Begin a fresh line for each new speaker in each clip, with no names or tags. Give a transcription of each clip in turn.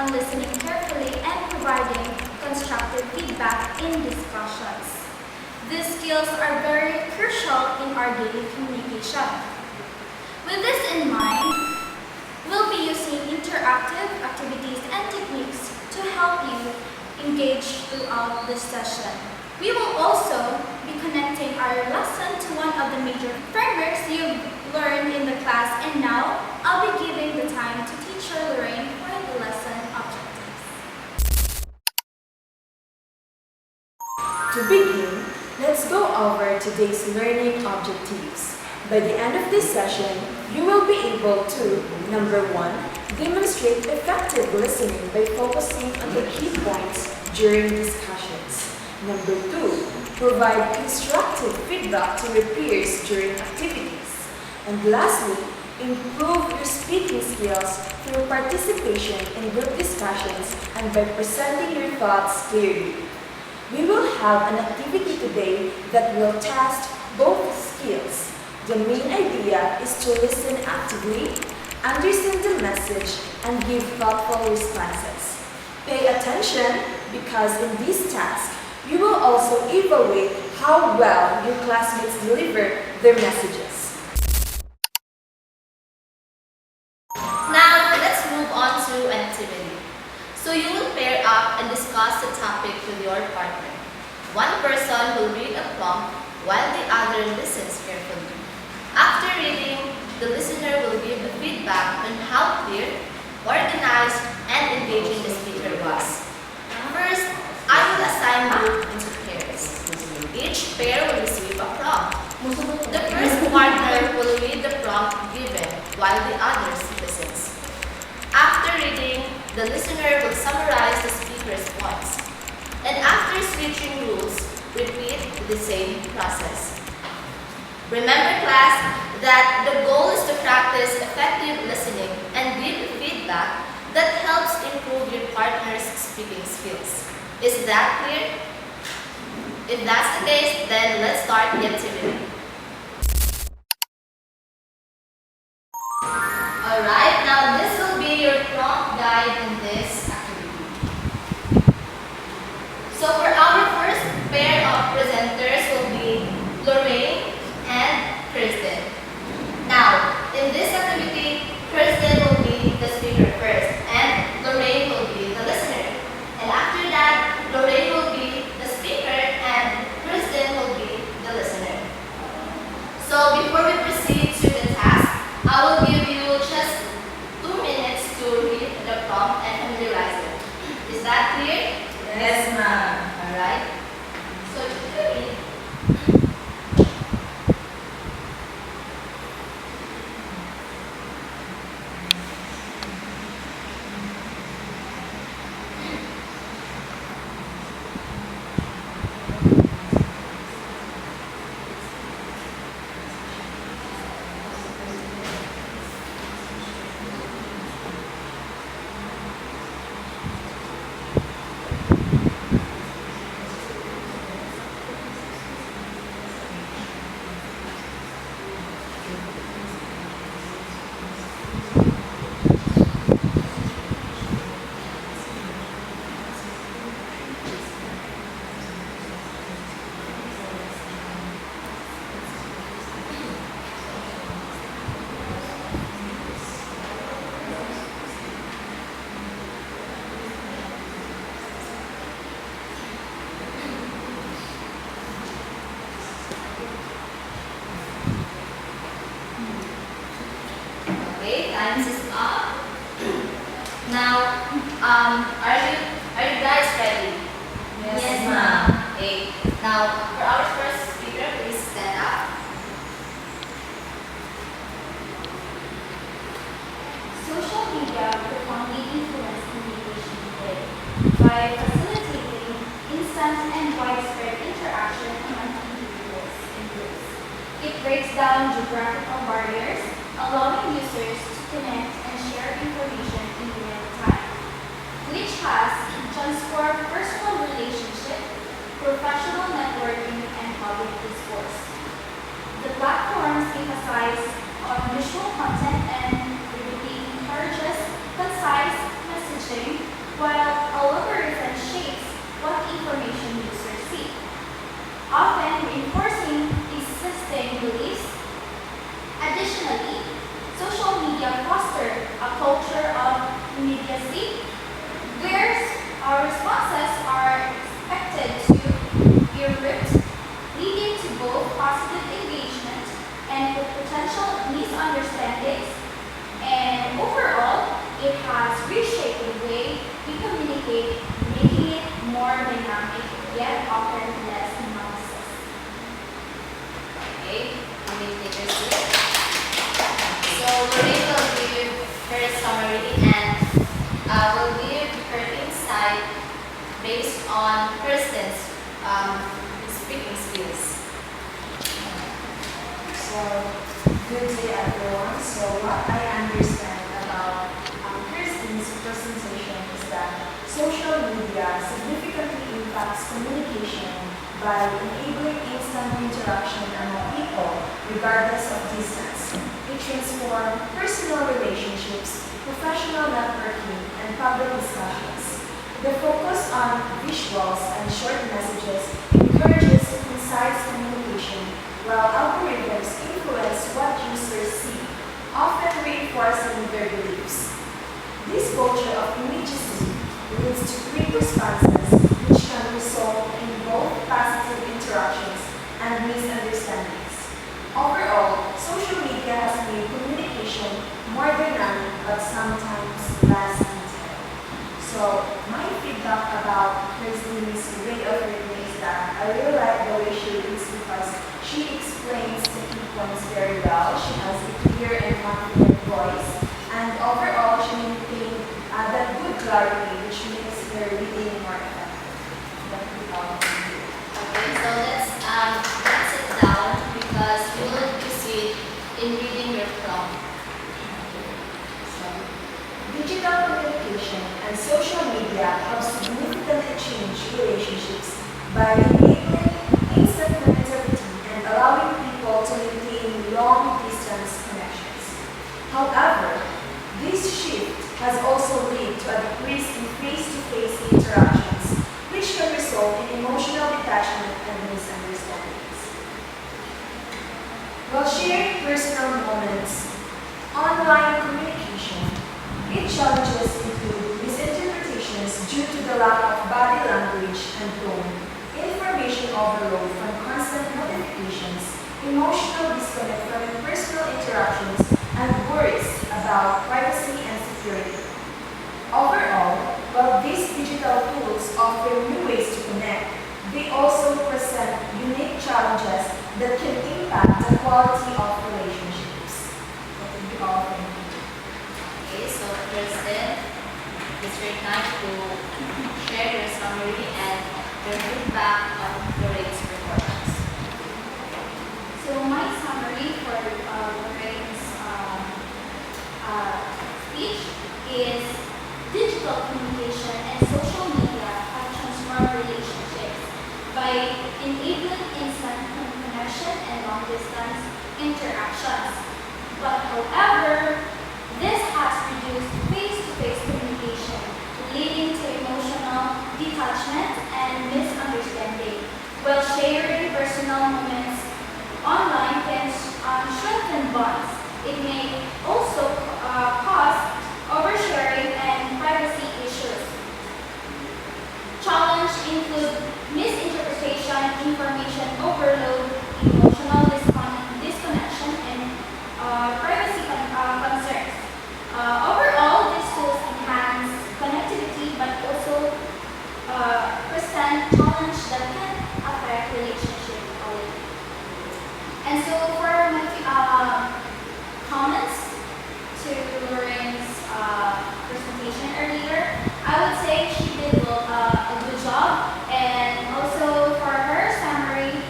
on listening carefully and providing constructive feedback in discussions. These skills are very crucial in our daily communication. With this in mind, we'll be using interactive activities and techniques to help you engage throughout this session. We will also be connecting our lesson to one of the major frameworks you've learned in the class, and now I'll be giving the time to teacher Lorraine for the lesson objectives.
To begin, let's go over today's learning objectives. By the end of this session, you will be able to, number 1, demonstrate effective listening by focusing on the key points during discussions. Number 2, provide constructive feedback to your peers during activities. And lastly, improve your speaking skills through participation in group discussions and by presenting your thoughts clearly. We will have an activity today that will test both skills. The main idea is to listen actively, understand the message, and give thoughtful responses. Pay attention because in this task, you will also evaluate how well your classmates deliver their messages.
Now, let's move on to an activity. So you will pair up and discuss the topic with your partner. One person will read a prompt while the other listens carefully. After reading, the listener will give the feedback on how clear, organized, and engaging the speaker was. First, I will assign you into pairs. Each pair will receive a prompt. The first partner will read the prompt given while the others listens. After reading, the listener will summarize the speaker's points. And after switching rules, repeat the same process. Remember, class, that the goal is to practice effective listening and give feedback that helps improve your partner's speaking skills. Is that clear? If that's the case, then let's start the activity. Alright, now this will be your prompt guide in this activity. So for our first pair of presenters will be Lorraine and Kirsten. Now, in this activity, Kirsten will be the speaker first and Lorraine will be the listener. And after that, Lorraine will be the speaker and Kristen will be the listener. So before we proceed to the task, I will give you just 2 minutes to read the prompt and familiarize it. Is that clear?
Yes, ma'am.
Alright. So you can read. Okay, time is up. Now, are you guys ready?
Yes, ma'am.
Okay. Now, for our first speaker, please stand up.
Social media profoundly influence communication today by facilitating instant and widespread interaction among individuals and groups. It breaks down geographical barriers, allowing users to connect and share information in real time, which has transformed personal relationships, professional networking, and public discourse. The platforms emphasize on visual content and encourages concise messaging yet often less nuances.
Okay, you may take your seat. So Lorraine will give her summary and will give her insight based on Kirsten's speaking skills.
So, good day everyone. So, what I understand about Kirsten's presentation is that social media significantly impacts communication by enabling instant interaction among people, regardless of distance. It transforms personal relationships, professional networking, and public discussions. The focus on visuals and short messages encourages concise communication, while algorithms influence what users see, often reinforcing their beliefs. This culture of immediacy leads to quick responses, which can result in both positive interactions and misunderstandings. Overall, social media has made communication more dynamic but sometimes less detailed. So, my feedback about Kirsten's way of reading is that I really like the way she reads because she explains the key points very well. She has a clear and confident voice, and overall, she maintained that good clarity, which makes her reading more effective. That's all.
Okay, so let's sit down because you will proceed in reading your prompt. So,
Digital communication and social media have significantly changed relationships by enabling instant connectivity and allowing people to maintain long-distance connections. However, this shift has also led to a decrease in face-to-face interactions, which can result in emotional detachment and misunderstandings. While sharing personal moments, online communication, its challenges include misinterpretations due to the lack of body language and tone, information overload from constant notifications, emotional disconnect from personal interactions, and worries about privacy and security. Overall, while these digital tools offer new ways to connect, they also present unique challenges that can impact the quality of relationships. That would be all. Thank you.
okay, so Kirsten, it's your time to share your summary and your feedback on Lorraine's performance.
So my summary for Lorraine's speech is digital communication and social media have transformed relationships by enabling instant connection and long-distance interactions. But however, this has reduced face-to-face communication, leading to emotional detachment and misunderstanding. While sharing personal moments online can strengthen bonds, it may also cause oversharing and privacy issues. Challenges include misinterpretation, information overload, emotional disconnection, and privacy concerns. Overall, these tools enhance connectivity but also present challenges that can affect relationship quality. And so for my comments to Lorraine's presentation earlier, I would say she did a good job. And also for her summary,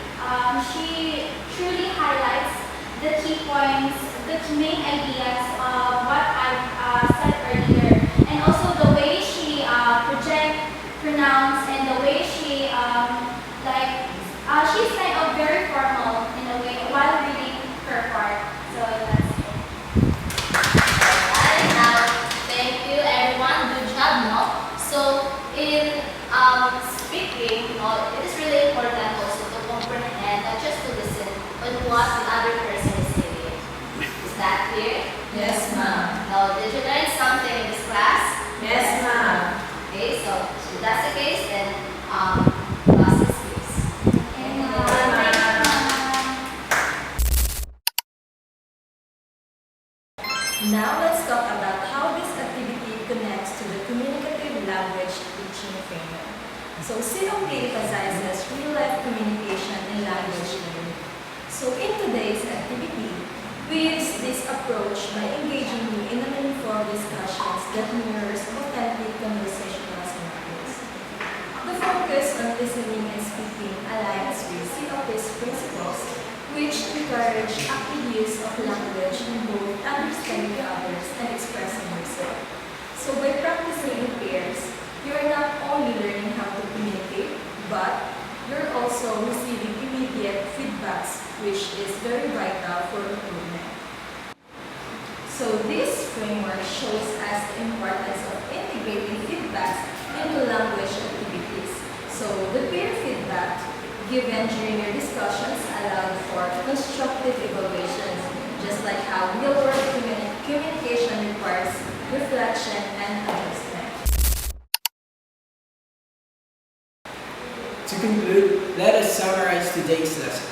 she truly highlights the key points, the main ideas of what I said earlier. And also the way she pronounce, and the way she she's kind of very formal in a way while reading her part. So that's it.
Alright, now thank you everyone. Good job, no? So in speaking, no, it is really important also to comprehend, not just to listen, but what the other person is saying. Is that clear?
Yes, ma'am.
Now, did you learn something in this class?
Yes, ma'am.
Okay, so if that's the case, then class is please.
And
Now let's talk about how this activity connects to the communicative language teaching framework. So COP emphasizes real-life communication and language learning. So in today's activity, we use this approach by engaging you in a meaningful discussions that mirrors authentic conversational scenarios. The focus on listening and speaking aligns with COP's principles, which encourage active use of language in both understanding others and expressing yourself. So by practicing in pairs, you are not only learning how to communicate, but you're also receiving immediate feedbacks, which is very vital for improvement. So this framework shows us the importance of integrating feedbacks into language activities. So the peer feedback given during your discussions allowed for constructive evaluations, just like how real-world communication requires reflection and adjustment.
To conclude, let us summarize today's lesson.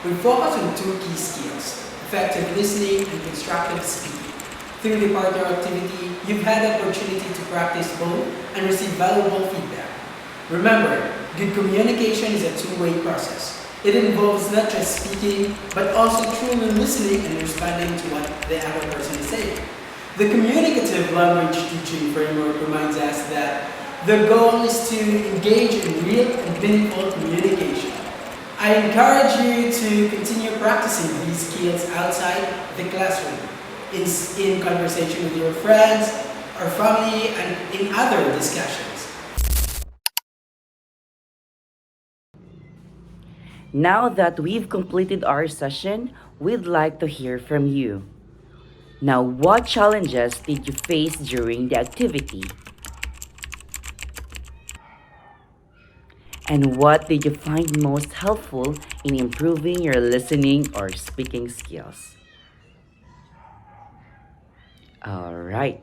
We focus on two key skills, effective listening and constructive speaking. Through the partner activity, you've had the opportunity to practice both and receive valuable feedback. Remember, good communication is a two-way process. It involves not just speaking, but also truly listening and responding to what the other person is saying. The communicative language teaching framework reminds us that the goal is to engage in real and meaningful communication. I encourage you to continue practicing these skills outside the classroom, in conversation with your friends or family, and in other discussions.
Now that we've completed our session, we'd like to hear from you. Now, what challenges did you face during the activity? And what did you find most helpful in improving your listening or speaking skills? All right.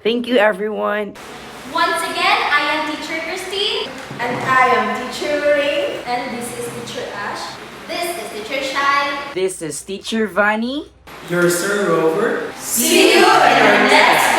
Thank you, everyone.
Once again, I am Teacher Christine.
And I am Teacher Lorraine, and this is Teacher Ash.
This is Teacher Shai.
This is Teacher Vani.
Your Sir Rover.
See you in our next